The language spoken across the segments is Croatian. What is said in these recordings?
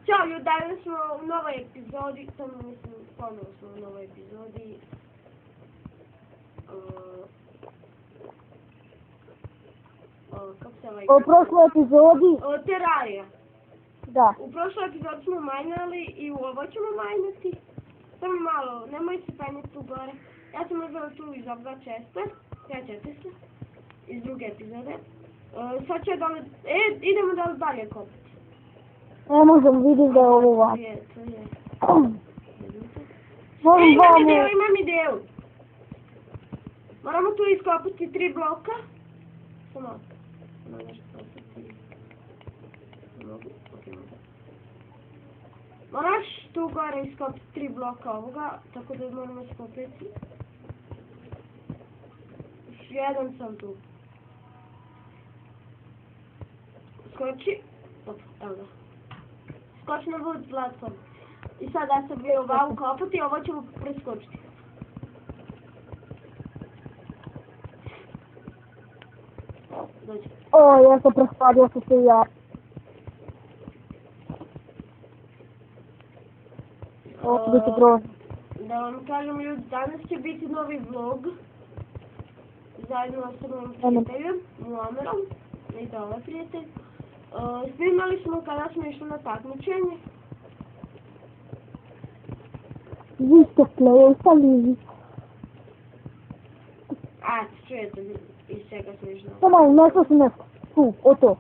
Ćao ljudi, danas smo u novoj epizodi, samo mislim, ponovno smo u novoj epizodi. Kako se ovaj... U prošloj epizodi... Terarija. Da. U prošloj epizodi smo majnali i u ovoj ćemo majnati. Samo malo, nemoj se penjeti tu gore. Ja sam uzela tu iz oba česta, sjećate se, iz druge epizode. Sad će dole, idemo dole dalje kopati. Ne možem, vidim da je ovo vas. Imam ideju. Moramo tu iskopati 3 bloka. Samo nešto posjeti. Moraš tu gore iskopati 3 bloka ovoga, tako da moramo iskopati. Jedan sam tu. Skoči. Evo da. Skoči na vod platform. I sad da se bi ovo ukopati, ovo ćemo preskočiti. Dođi. O, ja sam prespadio se i ja. Ovo biti grozno. Da vam kažem ljudi, danas će biti novi vlog. Zajedno sa mojim prijateljem, Muamerom. I to ovaj prijatelj. Snimali smo kada smo išli na takmičenje. Vi ste plesali. A, čujete iz čega smo išli. Samo, nešto sam nešto. Tu, o to.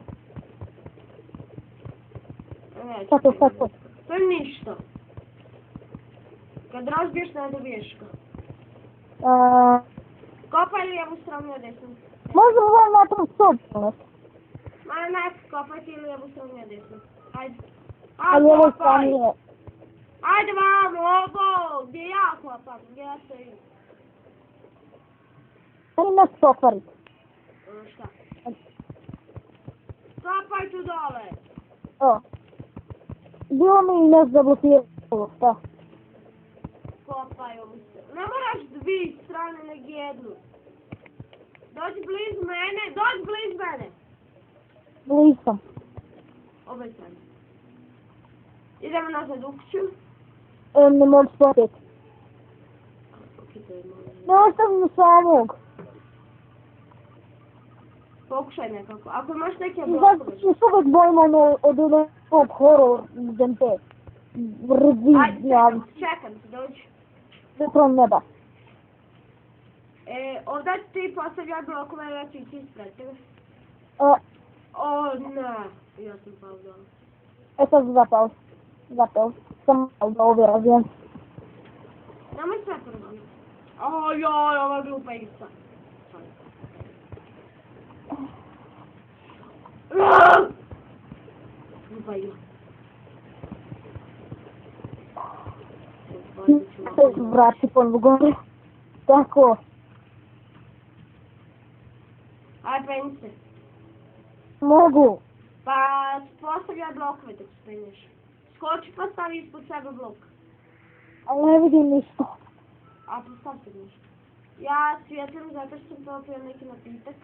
Šta to, šta to? To je ništa. Kad razbiješ, ne dobiješ ga. Kopaj lijevu stranu na desnu. Možemo vam na tom sobu. Ne, kopaj ti lijevu stranu na desnu. Ajde. A lijevo stranu je. Ajde vam, ovo, gdje ja kopam, gdje ja stojim. Meni nas soparit. Šta? Kopaj tu dole. O. Bilo mi nas zablokiralo, šta? Kopaj ovu stranu. Ne moraš 2 strane nego jednu. Dođi blizu mene, dođi blizu mene. Blizu sam. Obaj strane. Idemo nazad u kuću. Ne mogu spopet. Ne ostavim samog. Pokušaj nekako. Ako imaš neke I blokove. zato se uvijek bojimo od onog horor džempe. Ajde, čekam se, dođi. Zapravo neba. Ovdje ti postavlja blokove, ja ću ići ispred tebe. O, ne. Ja sam pao dole. Sad zapao. Zapao. Sam malo da ovdje razijem. Nemoj sve prvo. Ojoj, ova glupa igra. Glupa igra. Vrati ponovo gore. Tako. Ajde, penji se. Mogu. Pa postavljaj blokove dok se penješ. Skoči pa stavi ispod sebe blok. Ali ne vidim ništa. A postav se nešto. Ja svijetlim zato što sam popio neki napitak.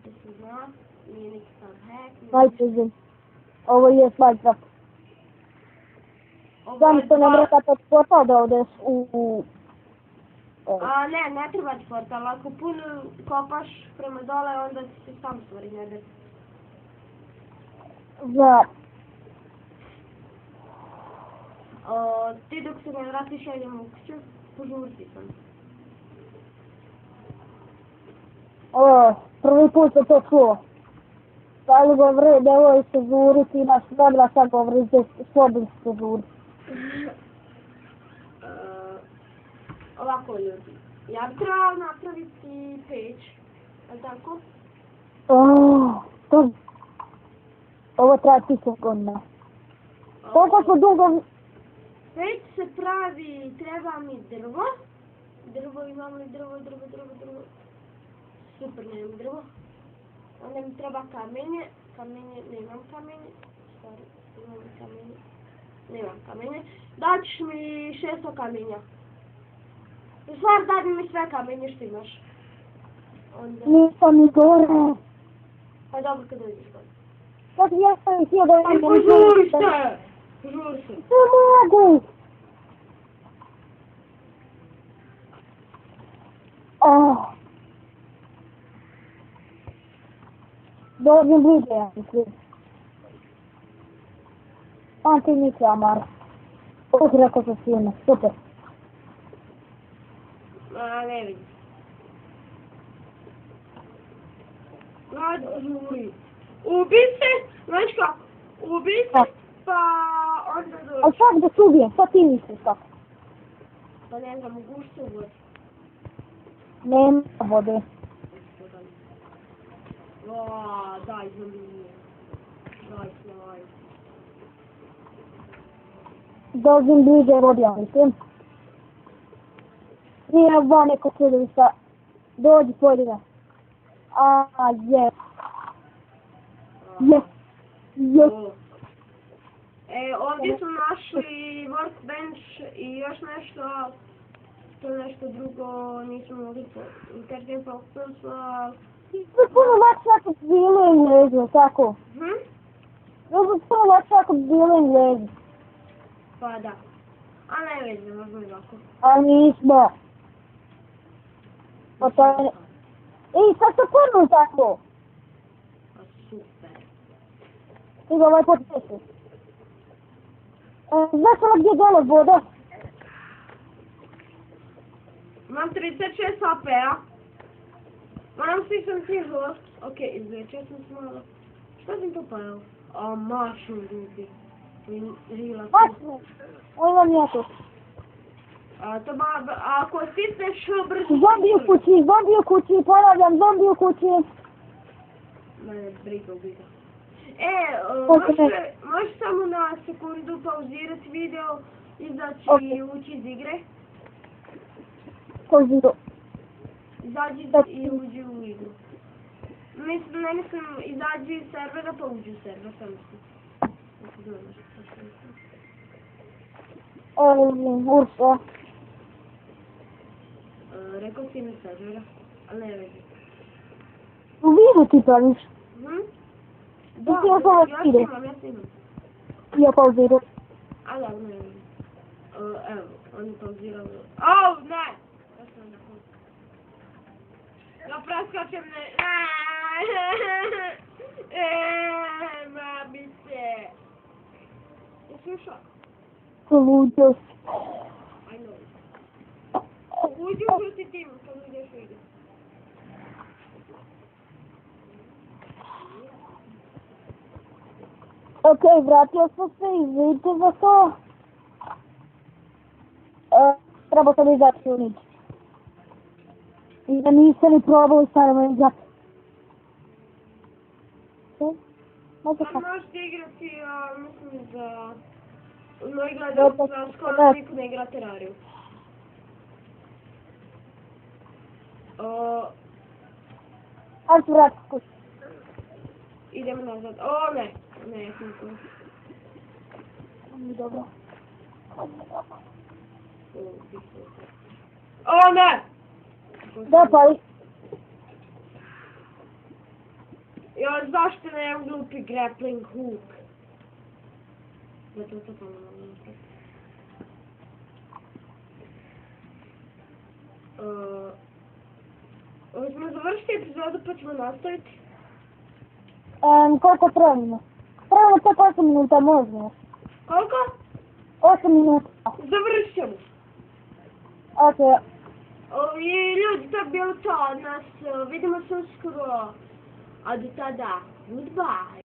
Da se zna, nije neki sad hack. Minecraft. Ovo je Minecraft. Znam što nam rekao od portal da odeš u... Ne treba ti portal. Ako puno kopaš prema dole, onda ti se sam stvori nebe. Znam. Ti dok se ne vratiš, ja idem u kuću. Požurti sam. Prvi put sam to čuo. Ali govori, nemoj se žuriti, imaš vremena sad govori, slobodno se žuriti. Ovako ljudi, ja bi trebala napraviti peć, ali tako? Ovo treba 1000 godina. Koliko smo dugo... Peć se pravi, treba mi drvo. Drvo, imam li drvo. Super, nemam drvo. Onda mi treba kamenje, nemam kamenje. Stvari, imam kamenje. Nemam kamenje. Daćeš mi 600 kamenja. Stvar, daj mi sve kamenje što imaš. Nisam ni gore. Pa dobro, kad dođeš gore. Sad ja sam htio da... Aj, požuri se! Žur se. Ne mogu! Dođem bliže, ja mislim. Ti nisi, Amar. Ovo si rekao sa svime, super. Ne vidim. Žuri. Ubi se, znaš kako? Ubi se, pa onda dođe. Ali sad da se ubijem, šta ti misliš kako? Pa ne znam, mogu se uvodi. Nema vode. Daj za mi. Daj snaj. Dođem bliže vodi, ja mislim. Nije dva neko čudovišta. Dođi, pojdi ga. Jes. Jes. Jes. Ovdje smo našli workbench i još nešto, to nešto drugo nismo mogli internet pokupiti. To je puno lakše ako bi bilo Englezi, tako? To je puno lakše ako bi bilo Englezi. Pa da. A ne veze, možemo i ovako. A nismo. Pa to je... Ej, sad se puno tako. Pa super. Ti ga ovaj potpisi. Znaš ono gdje je dole voda? Imam 36 HP-a. Moram svi sam tiho. Ok, izvečio sam se malo. Šta sam to pojel? Mašu ljudi. Žila sam. Mašne. Ovo vam je to. Ako stisneš brzo... Zombi u kući, ponavljam, zombi u kući. Mene briga ubiga. Možeš samo na sekundu pauzirati video, izaći i ući iz igre? Koji video? Izađi i uđi u igru. Ne mislim, izađi iz servera pa uđi u server, sam mislim. Urso. Rekao si mi servera, ali ne vezi. U vidu ti praviš? Da, ja snimam. Ja pauziram. A da, ne vezi. Evo, on je pauzirao. Ne! Ja preskačem mamice. Jesi ušao? Luđo. I know. Uđi ukrsti tim kad uđeš u igru. Ok, vratio sam se, izvidite za to. Treba sad izaći u nič. I da niste ni probali stavimo izaći. Možete igrati, mislim, za... Moji gledalci skoro niko ne igra Terrariju. Ajde se vrati kući. Idemo nazad. Ne. Ne, ja sam tu. Dobro. Ne! Da, pali. Zašto nemam glupi grappling hook? Da to ponovno napraviti. Hoćemo završiti epizodu pa ćemo nastaviti. Koliko trebamo? Trebamo tek 8 minuta, možemo. Koliko? 8 minuta. Završit ćemo. Ok. I ljudi, to je bilo to od nas. Vidimo se uskoro. A do tada, goodbye.